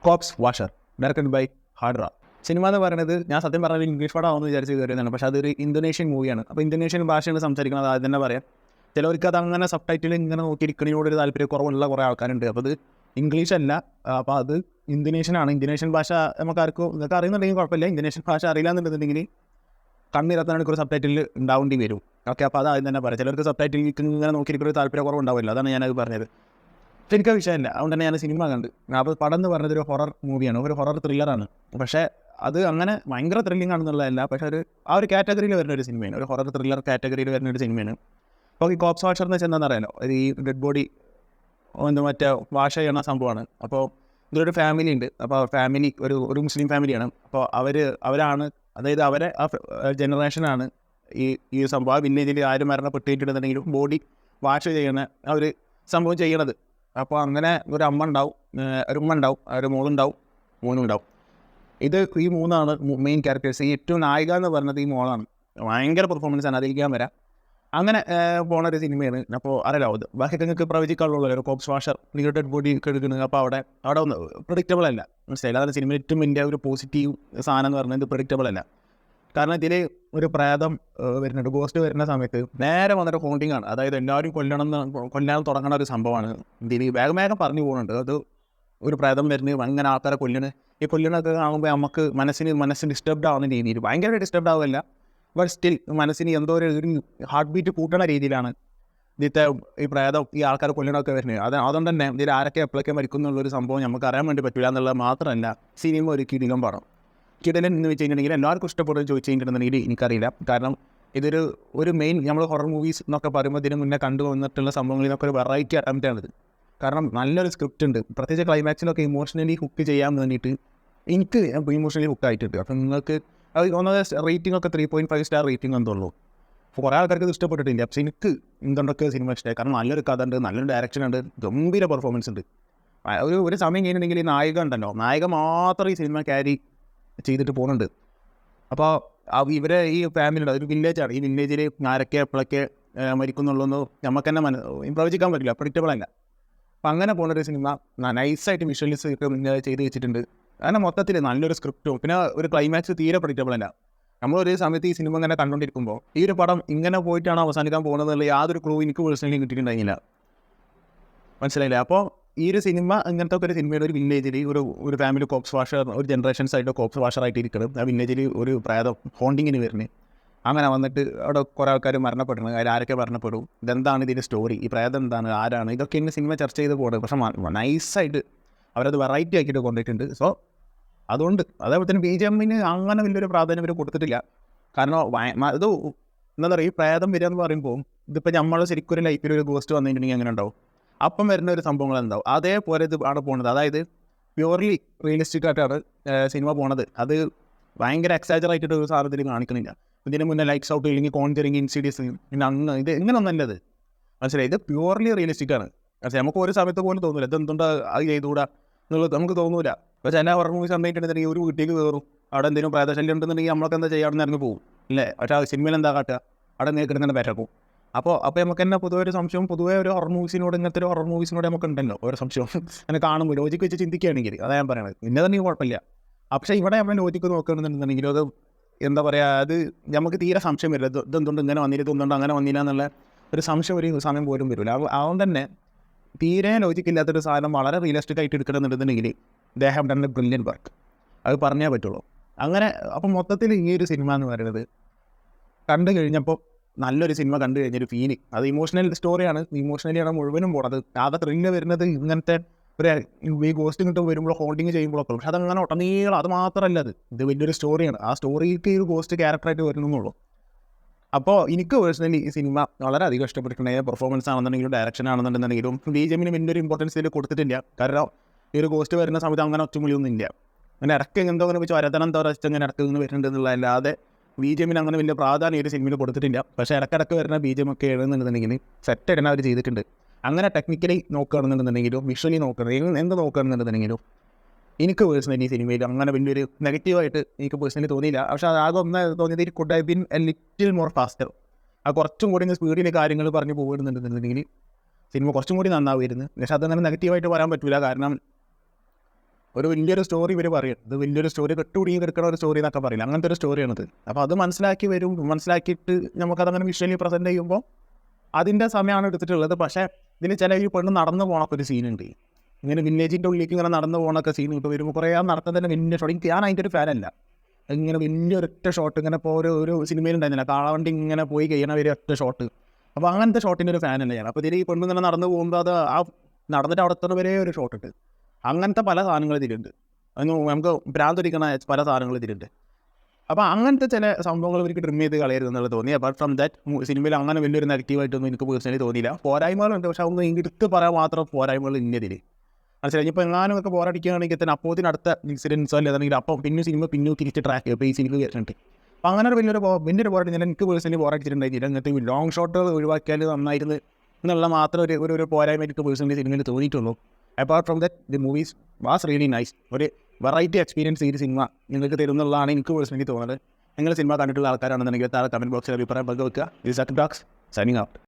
Corps washer directed by ഹാർഡ്ര. സിനിമ എന്ന് പറയുന്നത് ഞാൻ സത്യം പറഞ്ഞാൽ ഇംഗ്ലീഷ് പടമാണെന്ന് വിചാരിച്ച് കയറിയതാണ്. പക്ഷേ അതൊരു ഇന്തോനേഷ്യൻ മൂവിയാണ്. അപ്പോൾ ഇന്തോനേഷ്യൻ ഭാഷയാണ് സംസാരിക്കുന്നത്, അത് തന്നെ പറയാം. ചിലവർക്ക് അത് അങ്ങനെ സബ് ടൈറ്റിൽ ഇങ്ങനെ നോക്കിയിരിക്കണതിനോടൊരു താല്പര്യക്കുറവുള്ള കുറേ ആൾക്കാരുണ്ട്. അപ്പോൾ അത് ഇംഗ്ലീഷ് അല്ല, അപ്പോൾ അത് ഇന്തോനേഷ്യനാണ്. ഇന്തോനേഷ്യൻ ഭാഷ നമുക്ക് ആർക്കും നിങ്ങൾക്ക് അറിയുന്നുണ്ടെങ്കിൽ കുഴപ്പമില്ല. ഇന്തോനേഷ്യൻ ഭാഷ അറിയില്ല എന്നുണ്ടെന്നുണ്ടെങ്കിൽ കണ്ണിരത്താണെങ്കിൽ ഒരു സബ് ടൈറ്റിൽ ഉണ്ടാവേണ്ടി വരും. ഓക്കെ, അപ്പോൾ അത് ആദ്യം തന്നെ പറയാം. ചിലർക്ക് സബ് ടൈറ്റിൽ ഇങ്ങനെ നോക്കിയിരിക്കുന്ന ഒരു താല്പര്യക്കുറവുണ്ടാവില്ല, അതാണ് ഞാനത് പറഞ്ഞത്. പക്ഷെ എനിക്ക് വിഷയമില്ല, അതുകൊണ്ട് തന്നെ ഞാൻ സിനിമ കണ്ട്. അപ്പോൾ പടം എന്ന് പറഞ്ഞത് ഒരു ഹൊറർ മൂവിയാണ്, ഒരു ഹൊറർ ത്രില്ലറാണ്. പക്ഷേ അത് അങ്ങനെ ഭയങ്കര ത്രില്ലിംഗ് ആണെന്നുള്ളതല്ല, പക്ഷേ ഒരു കാറ്റഗറിയിൽ വരുന്ന ഒരു സിനിമയാണ്, ഒരു ഹൊറർ ത്രില്ലർ കാറ്റഗറിയിൽ വരുന്ന ഒരു സിനിമയാണ്. അപ്പോൾ ഈ കോപ്സ് വാഷർ എന്ന് വെച്ചാൽ എന്താണെന്ന് അറിയാലോ, ഈ ഡെഡ് ബോഡി മറ്റേ വാഷ് ചെയ്യണ സംഭവമാണ്. അപ്പോൾ ഇതൊരു ഫാമിലി ഉണ്ട്. അപ്പോൾ ഫാമിലി ഒരു മുസ്ലിം ഫാമിലിയാണ്. അപ്പോൾ അവരാണ്, അതായത് അവരെ ആ ജനറേഷനാണ് ഈ സംഭവം. ആ വില്ലേജിൽ ആരും മരണപ്പെട്ടിട്ടുണ്ടെന്നുണ്ടെങ്കിലും ബോഡി വാഷ് ചെയ്യുന്ന ആ ഒരു സംഭവം ചെയ്യണത്. അപ്പോൾ അങ്ങനെ ഒരു അമ്മ ഉണ്ടാവും, ഒരു ഉമ്മ ഉണ്ടാവും, ഒരു മോളുണ്ടാവും, മോനും ഉണ്ടാവും. ഈ മൂന്നാണ് മെയിൻ ക്യാരക്ടേഴ്സ്. ഈ ഏറ്റവും നായിക എന്ന് പറയുന്നത് ഈ മോളാണ്. ഭയങ്കര പെർഫോമൻസാണ്, അതിരിക്കാൻ വരാം. അങ്ങനെ പോണ ഒരു സിനിമയാണ്. അപ്പോൾ അറിയാലോ, ബാക്കി നിങ്ങൾക്ക് പ്രവചിക്കാനുള്ളൂ. ഒരു കോപ്സ് വാഷർ നിങ്ങൾ ഡെഡ് ബോഡി എടുക്കുന്നത്. അപ്പോൾ അവിടെ ഒന്ന് പ്രഡിക്റ്റബിൾ അല്ല, മനസ്സിലായില്ല. അതാണ് സിനിമ ഏറ്റവും വലിയ ഒരു പോസിറ്റീവ് സാധനം എന്ന് പറയുന്നത്, പ്രഡിക്റ്റബിൾ അല്ല. കാരണം ഇതിൽ ഒരു പ്രേതം വരുന്നുണ്ട്, ഗോസ്റ്റ് വരുന്ന സമയത്ത് നേരെ വന്നിട്ട് ഹോണ്ടിങ് ആണ്. അതായത് എല്ലാവരും കൊല്ലാൻ തുടങ്ങുന്ന ഒരു സംഭവമാണ്. ഇതിൽ വേഗം പറഞ്ഞു പോകുന്നുണ്ട്. അത് ഒരു പ്രേതം വരുന്നത് അങ്ങനെ ആൾക്കാരെ ഈ കൊല്ലണൊക്കെ കാണുമ്പോൾ നമുക്ക് മനസ്സിന് ഡിസ്റ്റർബ്ഡ് ആവുന്ന രീതിയിൽ, ഭയങ്കര ഡിസ്റ്റർബ്ഡ് ആവില്ല, ബട്ട് സ്റ്റിൽ മനസ്സിന് എന്തോ ഒരു ഹാർട്ട് ബീറ്റ് കൂട്ടണ രീതിയിലാണ് ഇതിലത്തെ ഈ പ്രേതം ഈ ആൾക്കാർ കൊല്ലണമൊക്കെ വരുന്നത്. അതുകൊണ്ട് തന്നെ ഇതിൽ ആരൊക്കെ എപ്പോഴൊക്കെ മരിക്കുന്നുള്ളൊരു സംഭവം നമുക്ക് അറിയാൻ വേണ്ടി പറ്റില്ല എന്നുള്ളത് മാത്രമല്ല, സിനിമ ഒരു കിടിലം പടം. കിടിലൻ എന്ന് വെച്ച് കഴിഞ്ഞിട്ടുണ്ടെങ്കിൽ എല്ലാവർക്കും ഇഷ്ടപ്പെടുന്നത് ചോദിച്ചു കഴിഞ്ഞിട്ടുണ്ടെങ്കിൽ എനിക്കറിയില്ല. കാരണം ഒരു മെയിൻ നമ്മൾ ഹൊറർ മൂവീസ് എന്നൊക്കെ പറയുമ്പോൾ ഇതിന് മുന്നേ കണ്ടുവന്നിട്ടുള്ള സംഭവങ്ങളിൽ നിന്നൊക്കെ ഒരു വെറൈറ്റി അറ്റംപ്റ്റ് ആണിത്. കാരണം നല്ലൊരു സ്ക്രിപ്റ്റ് ഉണ്ട്, പ്രത്യേകിച്ച് ക്ലൈമാക്സിലൊക്കെ ഇമോഷണലി ഹുക്ക് ചെയ്യാൻ വേണ്ടിയിട്ട് എനിക്ക് ഇമോഷണലി ഹുക്ക് ആയിട്ടുണ്ട്. അപ്പം നിങ്ങൾക്ക് ഒന്നത് റേറ്റിംഗ് ഒക്കെ 3.5 സ്റ്റാർ റേറ്റിംഗ് എന്തോളൂ. അപ്പോൾ കുറേ ആൾക്കാർക്ക് ഇത് ഇഷ്ടപ്പെട്ടിട്ടില്ല. പക്ഷേ എനിക്ക് എന്തുകൊണ്ടൊക്കെ സിനിമ ഇഷ്ടമായി. കാരണം നല്ലൊരു കഥ ഉണ്ട്, നല്ലൊരു ഡയറക്ഷൻ ഉണ്ട്, ഗംഭീര പെർഫോമൻസ് ഉണ്ട്. ഒരു സമയം കഴിഞ്ഞിട്ടുണ്ടെങ്കിൽ ഈ നായിക ഉണ്ടല്ലോ, നായിക മാത്രം ഈ സിനിമ ക്യാരി ചെയ്തിട്ട് പോകുന്നുണ്ട്. അപ്പോൾ ഇവരെ ഈ ഫാമിലിയുടെ ഒരു വില്ലേജാണ്. ഈ വില്ലേജിൽ ആരൊക്കെ എപ്പോഴൊക്കെ മരിക്കുന്നുള്ളൂ നമുക്ക് തന്നെ പ്രവചിക്കാൻ പറ്റില്ല, പ്രഡിക്റ്റബിൾ അല്ല. അപ്പം അങ്ങനെ പോകുന്നൊരു സിനിമ നൈസായിട്ട് വിഷ്വൽസ് ചെയ്ത് വെച്ചിട്ടുണ്ട്. അങ്ങനെ മൊത്തത്തിൽ നല്ലൊരു സ്ക്രിപ്റ്റും പിന്നെ ഒരു ക്ലൈമാക്സ് തീരെ പ്രഡിക്റ്റബിൾ അല്ല. നമ്മളൊരു സമയത്ത് ഈ സിനിമ ഇങ്ങനെ കണ്ടുകൊണ്ടിരിക്കുമ്പോൾ ഈ ഒരു പടം ഇങ്ങനെ പോയിട്ടാണ് അവസാനിക്കാൻ പോകുന്നതെന്നുള്ള യാതൊരു ക്ലൂ എനിക്ക് പേഴ്സണലി കിട്ടിയിട്ടുണ്ടായില്ല, മനസ്സിലായില്ല. അപ്പോൾ ഈ ഒരു സിനിമ ഇങ്ങനത്തെ ഒരു സിനിമയുടെ ഒരു വില്ലേജിൽ ഒരു ഫാമിലി കോപ്സ് വാഷർ, ഒരു ജനറേഷൻസ് ആയിട്ട് കോപ്സ് വാഷറായിട്ട് ഇരിക്കണം. ആ വില്ലേജിൽ ഒരു പ്രേതം ഹോണ്ടിങ്ങിന് വരുന്നത്. അങ്ങനെ വന്നിട്ട് അവിടെ കുറേ ആൾക്കാർ മരണപ്പെടുന്നത്, അതിൽ ആരൊക്കെ മരണപ്പെടും, ഇതെന്താണ് ഇതിൻ്റെ സ്റ്റോറി, ഈ പ്രേതം എന്താണ്, ആരാണ്, ഇതൊക്കെ ഇങ്ങനെ സിനിമ ചർച്ച ചെയ്ത് പോകുന്നത്. പക്ഷേ നൈസായിട്ട് അവരത് വെറൈറ്റി ആക്കിയിട്ട് കൊണ്ടിട്ടുണ്ട്. സോ അതുകൊണ്ട് അതേപോലെ തന്നെ BGM അങ്ങനെ വലിയൊരു പ്രാധാന്യം ഇവർ കൊടുത്തിട്ടില്ല. കാരണം ഇത് എന്താ പറയുക, ഈ പ്രേതം വരിക എന്ന് പറയുമ്പോൾ ഇതിപ്പോൾ നമ്മൾ ശരിക്കും ഒരു ലൈഫിൽ ഒരു ഗോസ്റ്റ് വന്നിട്ടുണ്ടെങ്കിൽ അങ്ങനെ ഉണ്ടാവും. അപ്പം വരുന്ന ഒരു സംഭവങ്ങൾ എന്താവും, അതേപോലെ ഇത് ആണ് പോകുന്നത്. അതായത് പ്യുവർലി റിയലിസ്റ്റിക് ആയിട്ടാണ് സിനിമ പോണത്. അത് ഭയങ്കര എക്സാജറായിട്ട് ഒരു സാധനത്തിൽ കാണിക്കുന്നില്ല. ഇതിന് മുന്നേ ലൈറ്റ്സ് ഔട്ട് ഇല്ലെങ്കിൽ കോൺജറിങ്, ഇൻസിഡിയസ്, പിന്നെ ഇത് ഇങ്ങനൊന്നല്ലത്, മനസ്സിലായി. ഇത് പ്യുവർലി റിയലിസ്റ്റിക് ആണ്. പക്ഷേ നമുക്ക് ഒരു സമയത്ത് പോലും തോന്നില്ല ഇതെന്തുകൊണ്ടാ അത് ചെയ്തുകൂടാ എന്നുള്ളത് നമുക്ക് തോന്നൂല. അപ്പോൾ ചില ഹൊറർ മൂവീസ് കണ്ടിട്ടുണ്ടെങ്കിൽ ഒരു വീട്ടിലേക്ക് കയറും, അവിടെ എന്തെങ്കിലും പ്രേതശല്യം ഉണ്ടെന്നുണ്ടെങ്കിൽ നമ്മളൊക്കെ എന്താ ചെയ്യാമെന്ന് ഇറങ്ങി പോകും, ഇല്ലേ. പക്ഷേ ആ സിനിമയിൽ എന്താ കാട്ടുക, അവിടെ നേരിടുന്ന പരക്കും. അപ്പോൾ നമുക്ക് തന്നെ പൊതുവെ ഒരു സംശയം, പൊതുവെ ഒരു ഹൊറർ മൂവീസിനോട്, ഇങ്ങനത്തെ ഒരു ഹൊറർ മൂവീസിനോട് നമുക്ക് ഉണ്ടല്ലോ ഒരു സംശയം. അങ്ങനെ കാണുമ്പോൾ ലോജിക്ക് വെച്ച് ചിന്തിക്കുകയാണെങ്കിൽ അതാ ഞാൻ പറയണത്. പിന്നെ തന്നെ കുഴപ്പമില്ല. പക്ഷേ ഇവിടെ നമ്മൾ ലോജിക്ക് നോക്കുകയാണെന്നുണ്ടെങ്കിൽ അത് എന്താ പറയുക, അത് നമുക്ക് തീരെ സംശയം വരില്ല. ഇതെന്തുകൊണ്ട് ഇങ്ങനെ വന്നില്ല, ഇതൊന്നുകൊണ്ട് അങ്ങനെ വന്നില്ല എന്നുള്ള ഒരു സംശയം ഒരു സമയം പോലും വരില്ല. അതുകൊണ്ട് തന്നെ തീരെ ലോജിക്കില്ലാത്തൊരു സാധനം വളരെ റിയലിസ്റ്റിക് ആയിട്ട് എടുക്കണമെന്നുണ്ടെന്നുണ്ടെങ്കിൽ they have done a brilliant work, അത് പറഞ്ഞേ പറ്റുള്ളൂ. അങ്ങനെ അപ്പം മൊത്തത്തിൽ ഈ ഒരു സിനിമ എന്ന് പറയുന്നത് കണ്ടു കഴിഞ്ഞപ്പോൾ നല്ലൊരു സിനിമ കണ്ടു കഴിഞ്ഞൊരു ഫീലിംഗ്, അത് ഇമോഷണൽ സ്റ്റോറിയാണ്, ഇമോഷണലിയാണ് മുഴുവനും പോണത്. ആകെ ത്രില്ല് വരുന്നത് ഇങ്ങനത്തെ ഈ ഗോസ്റ്റ് ഇങ്ങോട്ട് വരുമ്പോൾ ഹോൾഡിങ് ചെയ്യുമ്പോഴൊക്കെ. പക്ഷെ അതങ്ങനെ ഒട്ടനീളം, അത് മാത്രമല്ല, ഇത് വലിയൊരു സ്റ്റോറിയാണ്. ആ സ്റ്റോറിക്ക് ഈ ഗോസ്റ്റ് ക്യാരക്ടറായിട്ട് വരുന്നുള്ളൂ. അപ്പോൾ എനിക്ക് പേഴ്സണലി ഈ സിനിമ വളരെയധികം ഇഷ്ടപ്പെട്ടിട്ടുണ്ട്. പെർഫോമൻസ് ആണെന്നുണ്ടെങ്കിലും ഡയറക്ഷൻ ആണെന്നുണ്ടെങ്കിലും BGM വലിയ ഒരു ഇമ്പോർട്ടൻസ് ഇതിൽ കൊടുത്തിട്ടില്ല. കാരണം ഈ ഒരു ഗോസ്റ്റ് വരുന്ന സമയത്ത് അങ്ങനെ ഒറ്റമൂലിയൊന്നും ഇല്ല. അങ്ങനെ ഇടയ്ക്ക് എന്തോ അങ്ങനെ വെച്ച് വരത്തണം അങ്ങനെ ഇടയ്ക്ക് നിന്ന് വരുന്നുണ്ട് എന്നുള്ളതല്ലാതെ BGM അങ്ങനെ വലിയ പ്രാധാന്യം ഒരു സിനിമയിൽ കൊടുത്തിട്ടില്ല. പക്ഷേ ഇടയ്ക്കിടയ്ക്ക് വരുന്ന BGM ഒക്കെ എഴുതുന്നുണ്ടെന്നുണ്ടെങ്കിൽ സെറ്റ് ഇടണം അവർ ചെയ്തിട്ടുണ്ട്. അങ്ങനെ ടെക്നിക്കലി നോക്കുകയാണെന്നുണ്ടെങ്കിലും വിഷ്വലി എന്ത് നോക്കുകയാണെന്നുണ്ടെങ്കിലും എനിക്ക് പേഴ്സണലി സിനിമയിൽ അങ്ങനെ വലിയൊരു നെഗറ്റീവായിട്ട് എനിക്ക് പേഴ്സണലി തോന്നിയില്ല. പക്ഷേ ആകെ ഒന്ന് തോന്നിയത് ഈ could have been a little more faster. ആ കുറച്ചും കൂടി സ്പീഡിൽ കാര്യങ്ങൾ പറഞ്ഞ് പോകുന്നുണ്ടെന്നുണ്ടെങ്കിൽ സിനിമ കുറച്ചും കൂടി നന്നാവുമായിരുന്നു. പക്ഷേ അതങ്ങനെ നെഗറ്റീവായിട്ട് പറയാൻ പറ്റില്ല. കാരണം ഒരു വലിയൊരു സ്റ്റോറി ഇവർ പറയും, ഇത് വലിയൊരു സ്റ്റോറി കെട്ടുപിടിങ്ങി കിടക്കുന്ന ഒരു സ്റ്റോറി എന്നൊക്കെ പറയില്ല, അങ്ങനത്തെ ഒരു സ്റ്റോറിയാണിത്. അപ്പോൾ അത് മനസ്സിലാക്കിയിട്ട് നമുക്കതങ്ങനെ വിഷ്വലി പ്രസൻറ്റ് ചെയ്യുമ്പോൾ അതിൻ്റെ സമയമാണ് എടുത്തിട്ടുള്ളത്. പക്ഷേ ഇതിൽ ചില ഈ പെണ്ണ് നടന്നു പോകണൊക്കെ ഒരു സീനുണ്ട്, ഇങ്ങനെ വില്ലേജിൻ്റെ ഉള്ളിലേക്ക് ഇങ്ങനെ നടന്നു പോകണൊക്കെ സീൻ ഇപ്പോൾ വരുമ്പോൾ കുറേ ആ നടത്തുന്നതിൻ്റെ വലിയ ഷോട്ട്. ഞാൻ അതിൻ്റെ ഒരു ഫാനല്ല, ഇങ്ങനെ വലിയൊരൊറ്റ ഷോട്ട് ഇങ്ങനെ ഇപ്പോൾ ഒരു സിനിമയിലുണ്ടായിരുന്നില്ല, കാളവണ്ടി ഇങ്ങനെ പോയി കഴിയണ ഒരു ഒറ്റ ഷോട്ട്. അപ്പോൾ അങ്ങനത്തെ ഷോട്ടിൻ്റെ ഒരു ഫാനല്ല ഞാൻ. അപ്പോൾ ഇതിൽ ഈ പെണ്ണ് ഇങ്ങനെ നടന്നു പോകുമ്പോൾ അത് ആ നടന്നിട്ട് അവിടെ എത്തുന്ന വരെ ഒരു ഷോട്ട് ഇട്ട്, അങ്ങനത്തെ പല സാധനങ്ങൾ ഇതിലുണ്ട്. അതിന് നമുക്ക് ഭ്രാന്തൊരിക്കണ പല സാധനങ്ങൾ ഇതിലുണ്ട്. അപ്പോൾ അങ്ങനത്തെ ചില സംഭവങ്ങൾ ഇവർക്ക് ട്രിം ചെയ്ത് കളയരുത് എന്നുള്ളത് തോന്നി. അപ്പാർട്ട് ഫ്രം ദാറ്റ് സിനിമയിൽ അങ്ങനെ വലിയൊരു നെഗറ്റീവായിട്ടൊന്നും എനിക്ക് പേഴ്സണലി തോന്നിയില്ല. പോരായ്മകളുണ്ട്, പക്ഷെ അതൊന്നും എടുത്ത് പറയാൻ മാത്രം പോരായ്മകൾ ഇന്നതിൽ മനസ്സിലായി. ഇപ്പോൾ എങ്ങാനും ഒക്കെ പോരാടിക്കുകയാണെങ്കിൽ തന്നെ അപ്പോഴത്തിന് അടുത്ത ഇൻസിഡൻസോ അല്ലെങ്കിൽ അപ്പം പിന്നെ സിനിമ തിരിച്ച് ട്രാക്ക് ഇപ്പോൾ ഈ സിനിമ വരുന്നുണ്ട്. അപ്പോൾ അങ്ങനെ ഒരു വലിയൊരു പോരാടി ഞാൻ എനിക്ക് പേഴ്സണലി പോരാടിച്ചിട്ടുണ്ടായിരുന്നില്ല. അങ്ങനത്തെ ലോങ് ഷോട്ടുകൾ ഒഴിവാക്കിയാൽ നന്നായിരുന്നു എന്നുള്ള മാത്രം ഒരു പോരായ്മ എനിക്ക് പേഴ്സണലി സിനിമയിൽ തോന്നിയിട്ടുള്ളൂ. Apart from that the movies was really nice. ഒരു വെറൈറ്റി എക്സ്പീരിയൻസ് ഈ സിനിമ നിങ്ങൾക്ക് തരുന്നുള്ളതാണ് എനിക്ക് പേഴ്സണലി തോന്നുന്നത്. നിങ്ങൾ സിനിമ കണ്ടിട്ടുള്ള ആൾക്കാരാണെന്നുണ്ടെങ്കിൽ താഴെ കമൻറ്റ് ബോക്സിൽ അഭിപ്രായം പങ്കുവെക്കുക. ഇത് സൈനിങ് ഔട്ട്.